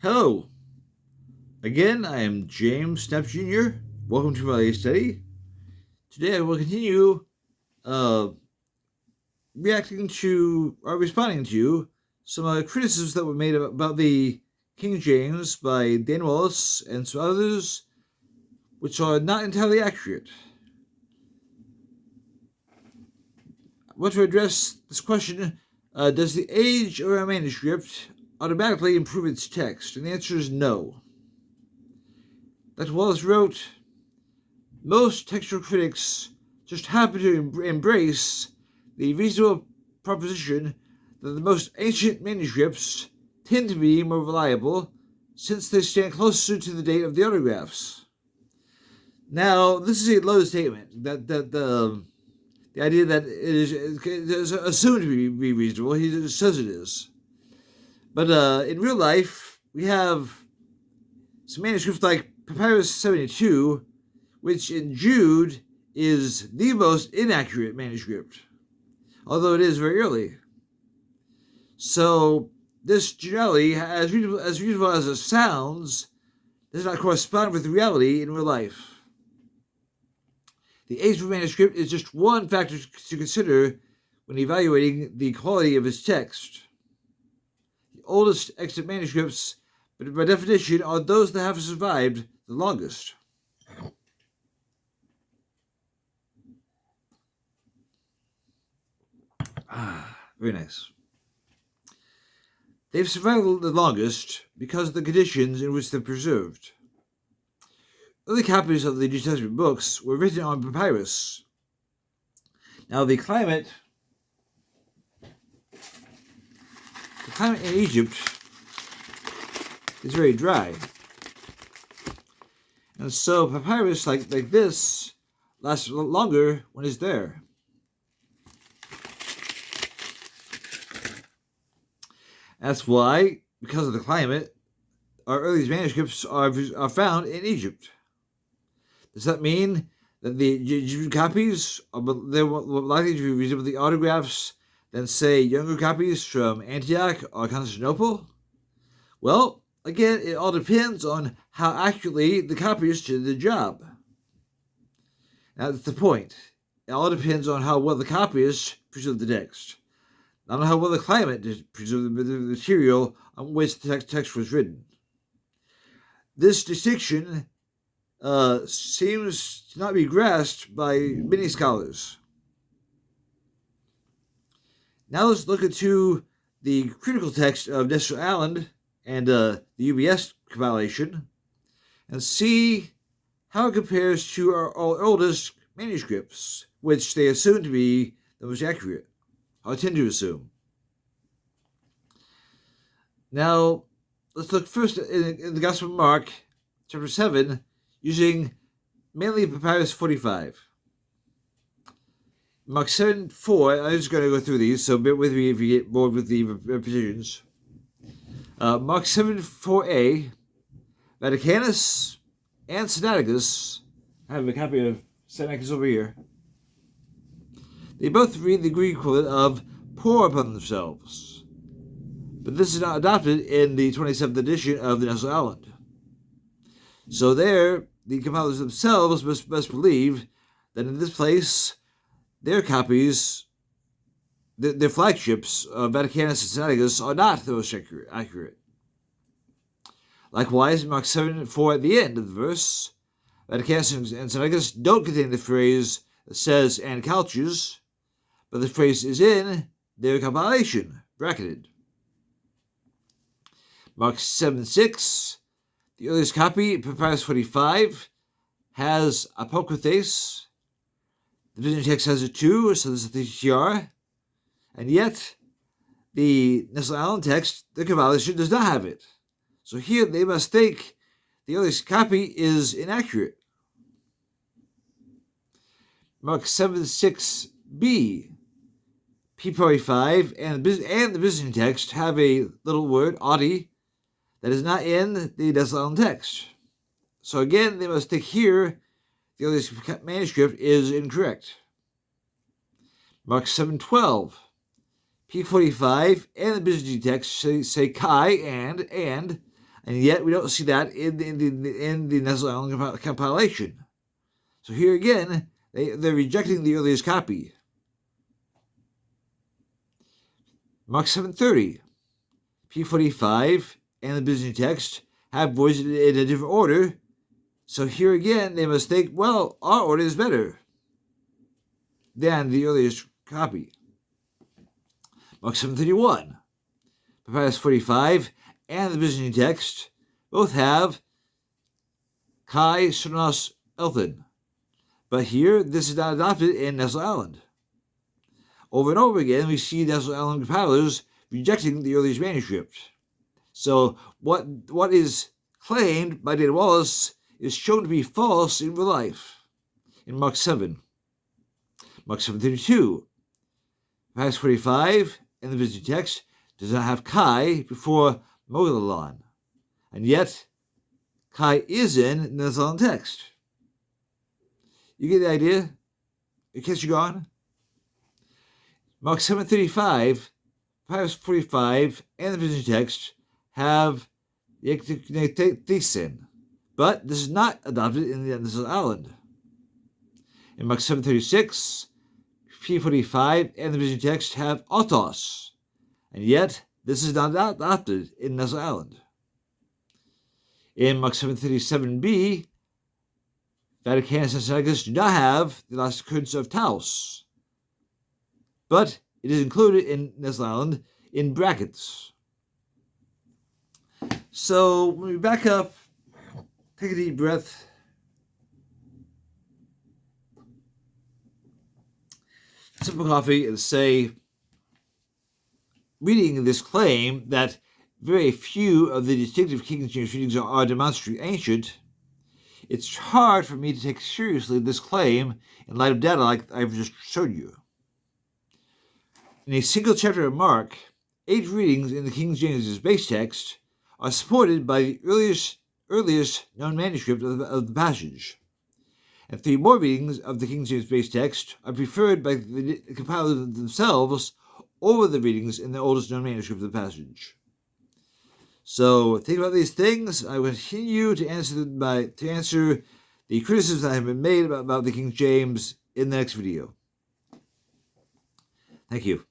Hello. Again, I am James Snap Jr. Welcome to my study. Today I will continue responding to some criticisms that were made about the King James by Dan Wallace and some others, which are not entirely accurate. I want to address this question, does the age of a manuscript automatically improve its text? And the answer is no. Dr. Wallace wrote, most textual critics just happen to embrace the reasonable proposition that the most ancient manuscripts tend to be more reliable since they stand closer to the date of the autographs. Now, this is a loaded statement, that the idea that it is assumed to be reasonable. He just says it is. But in real life, we have some manuscripts like Papyrus 72, which in Jude is the most inaccurate manuscript, although it is very early. So this generally, as reasonable as it sounds, does not correspond with reality in real life. The age of a manuscript is just one factor to consider when evaluating the quality of its text. The oldest extant manuscripts, but by definition, are those that have survived the longest. Very nice. They've survived the longest because of the conditions in which they're preserved. Early copies of the New Testament books were written on papyrus. Now, the climate in Egypt is very dry. And so papyrus like this lasts longer when it's there. That's why, because of the climate, our earliest manuscripts are found in Egypt. Does that mean that the Egyptian copies are more likely to be resemble the autographs than, say, younger copies from Antioch or Constantinople? Well, again, it all depends on how accurately the copies did the job. That's the point. It all depends on how well the copies preserve the text, not on how well the climate preserved the material on which the text was written. This distinction seems to not be grasped by many scholars. Now let's look into the critical text of Nestor Aland and the UBS compilation and see how it compares to our oldest manuscripts, which they assume to be the most accurate. I tend to assume. Now, let's look first in the Gospel of Mark, chapter 7, using mainly Papyrus 45. Mark 7:4, I'm just going to go through these, so bear with me if you get bored with the repetitions. Mark 7:4a, Vaticanus and Sinaiticus, I have a copy of Sinaiticus over here. They both read the Greek equivalent of pour upon themselves. But this is not adopted in the 27th edition of the Nestor Aland. So there, the compilers themselves must believe that in this place, their copies, their flagships of Vaticanus and Sinaiticus are not the most accurate. Likewise, in Mark 7:4 at the end of the verse, Vaticanus and Sinaiticus don't contain the phrase that says and couches, but the phrase is in their compilation, bracketed. Mark 7:6, the earliest copy, Papyrus 45, has apokryphes. The Byzantine text has it too, so this is the TTR. And yet, the Nestor Aland text, the compilation, does not have it. So here they must think the earliest copy is inaccurate. Mark 7:6b, P45, and the Byzantine text have a little word, Audi, that is not in the Nestor Aland text. So again, they must think here the earliest manuscript is incorrect. Mark 7:12, P45 and the Byzantine text say Kai and And yet we don't see that in the Nestle Island compilation. So here again, they're rejecting the earliest copy. Mark 7:30, P45 and the Byzantine text have words in a different order. So here again, they must think, well, our order is better than the earliest copy. Mark 7:31, Papyrus 45 and the Byzantine text both have Kai Sonos Elthin. But here, this is not adopted in Nestle Island. Over and over again, we see Nestle Island compilers rejecting the earliest manuscript. So what is claimed by David Wallace is shown to be false in real life. In Mark 7. Mark 7:32, Papyrus 45 and the Byzantine text does not have Kai before Mogalon. And yet, Kai is in the Nestle Island text. You get the idea? In case you're gone? Mark 7:35, Papyrus 45, and the Byzantine text have the extrapolate, but this is not adopted in the Nestle Island. In Mark 7:36, P45 and the Byzantine text have autos, and yet this is not adopted in Nestle Island. In Mark 7:37b, Vaticanus and Sinaiticus do not have the last occurrence of Taos, but it is included in Nestle Island in brackets. So when we back up, take a deep breath, sip of coffee, and say, reading this claim that very few of the distinctive King James readings are demonstrably ancient, it's hard for me to take seriously this claim in light of data like I've just showed you. In a single chapter of Mark, 8 readings in the King James base text are supported by the earliest known manuscript of the passage, and 3 more readings of the King James base text are preferred by the compilers themselves over the readings in the oldest known manuscript of the passage. So think about these things. I will continue to answer the criticisms that have been made about the King James in the next video. Thank you.